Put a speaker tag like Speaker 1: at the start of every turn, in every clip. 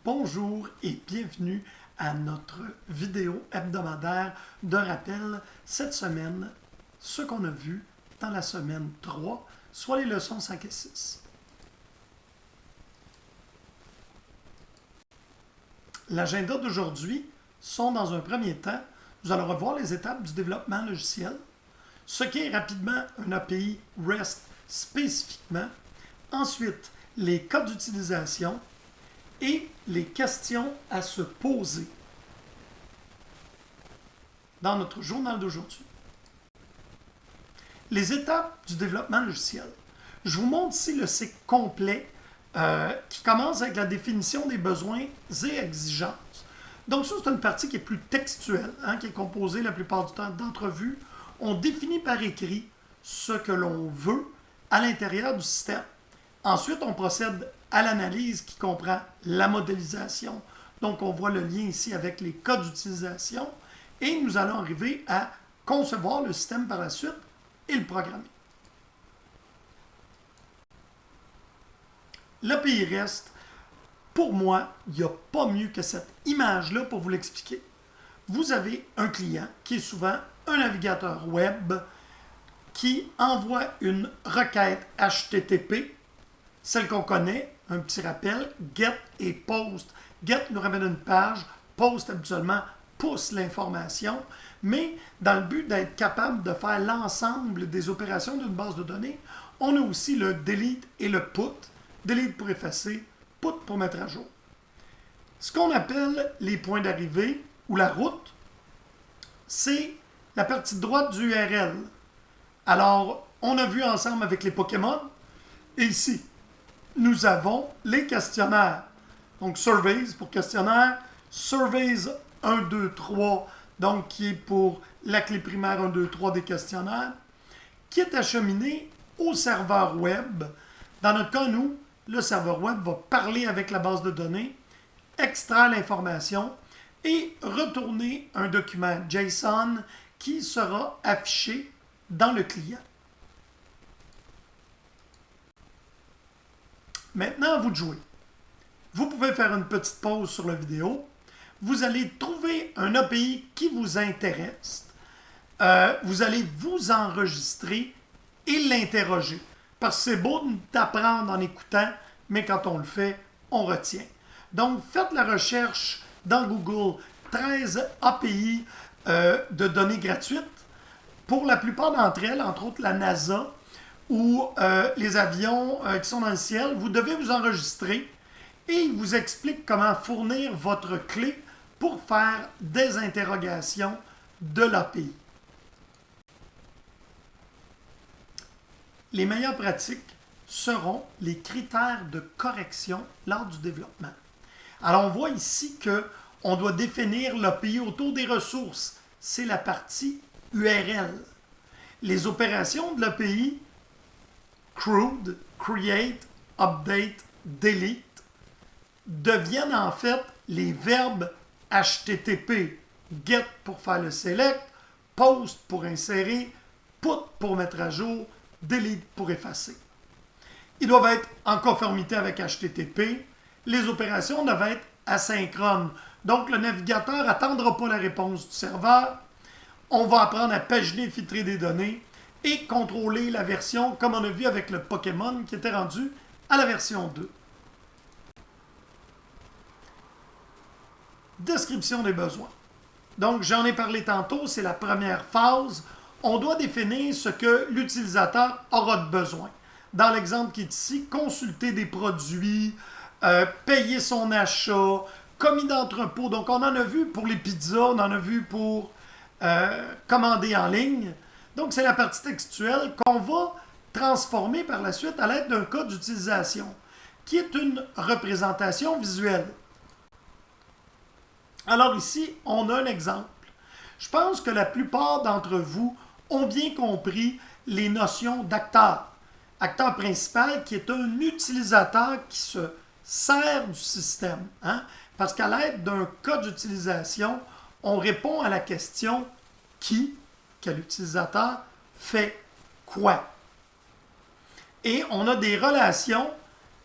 Speaker 1: Bonjour et bienvenue à notre vidéo hebdomadaire de rappel. Cette semaine, ce qu'on a vu dans la semaine 3, soit les leçons 5 et 6. L'agenda d'aujourd'hui sont dans un premier temps, nous allons revoir les étapes du développement logiciel, ce qu'est rapidement un API REST spécifiquement, ensuite les cas d'utilisation et les questions à se poser dans notre journal d'aujourd'hui. Les étapes du développement logiciel. Je vous montre ici le cycle complet qui commence avec la définition des besoins et exigences. Donc ça, c'est une partie qui est plus textuelle, qui est composée la plupart du temps d'entrevues. On définit par écrit ce que l'on veut à l'intérieur du système. Ensuite, on procède à l'analyse qui comprend la modélisation. Donc, on voit le lien ici avec les cas d'utilisation. Et nous allons arriver à concevoir le système par la suite et le programmer. L'API REST, pour moi, il n'y a pas mieux que cette image-là pour vous l'expliquer. Vous avez un client qui est souvent un navigateur web qui envoie une requête HTTP, celle qu'on connaît, un petit rappel, get et post. Get nous ramène une page, post habituellement pousse l'information, mais dans le but d'être capable de faire l'ensemble des opérations d'une base de données, on a aussi le delete et le put. Delete pour effacer, put pour mettre à jour. Ce qu'on appelle les points d'arrivée ou la route, c'est la partie droite du URL. Alors, on a vu ensemble avec les Pokémon, et ici, nous avons les questionnaires. Donc, surveys pour questionnaire, surveys 1, 2, 3, donc qui est pour la clé primaire 1, 2, 3 des questionnaires, qui est acheminé au serveur web. Dans notre cas, nous, le serveur web va parler avec la base de données, extraire l'information et retourner un document JSON qui sera affiché dans le client. Maintenant, à vous de jouer. Vous pouvez faire une petite pause sur la vidéo. Vous allez trouver un API qui vous intéresse. Vous allez vous enregistrer et l'interroger. Parce que c'est beau d'apprendre en écoutant, mais quand on le fait, on retient. Donc, faites la recherche dans Google 13 API de données gratuites. Pour la plupart d'entre elles, entre autres la NASA, ou les avions qui sont dans le ciel, vous devez vous enregistrer et il vous explique comment fournir votre clé pour faire des interrogations de l'API. Les meilleures pratiques seront les critères de correction lors du développement. Alors, on voit ici qu'on doit définir l'API autour des ressources. C'est la partie URL. Les opérations de l'API CRUD, Create, Update, Delete, deviennent en fait les verbes HTTP, get pour faire le select, post pour insérer, put pour mettre à jour, delete pour effacer. Ils doivent être en conformité avec HTTP. Les opérations doivent être asynchrones. Donc, le navigateur n'attendra pas la réponse du serveur. On va apprendre à paginer et filtrer des données et contrôler la version, comme on a vu avec le Pokémon qui était rendu à la version 2. Description des besoins. Donc, j'en ai parlé tantôt, c'est la première phase. On doit définir ce que l'utilisateur aura de besoin. Dans l'exemple qui est ici, consulter des produits, payer son achat, commis d'entrepôt. Donc, on en a vu pour les pizzas, on en a vu pour commander en ligne. Donc, c'est la partie textuelle qu'on va transformer par la suite à l'aide d'un cas d'utilisation, qui est une représentation visuelle. Alors ici, on a un exemple. Je pense que la plupart d'entre vous ont bien compris les notions d'acteur. Acteur principal qui est un utilisateur qui se sert du système. Parce qu'à l'aide d'un cas d'utilisation, on répond à la question qui, quel utilisateur, fait quoi. Et on a des relations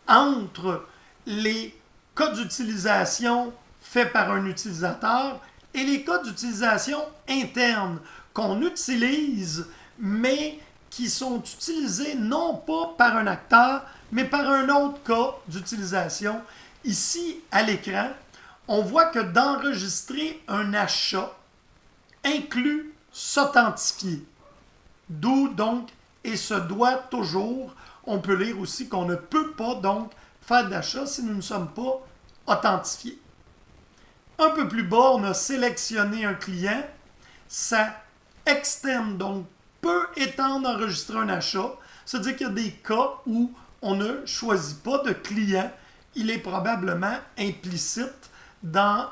Speaker 1: entre les cas d'utilisation faits par un utilisateur et les cas d'utilisation interne qu'on utilise, mais qui sont utilisés non pas par un acteur, mais par un autre cas d'utilisation. Ici, à l'écran, on voit que d'enregistrer un achat inclut s'authentifier. D'où donc, et se doit toujours, on peut lire aussi qu'on ne peut pas donc faire d'achat si nous ne sommes pas authentifiés. Un peu plus bas, on a sélectionné un client. Ça externe, donc peut étendre enregistrer un achat. C'est-à-dire qu'il y a des cas où on ne choisit pas de client. Il est probablement implicite dans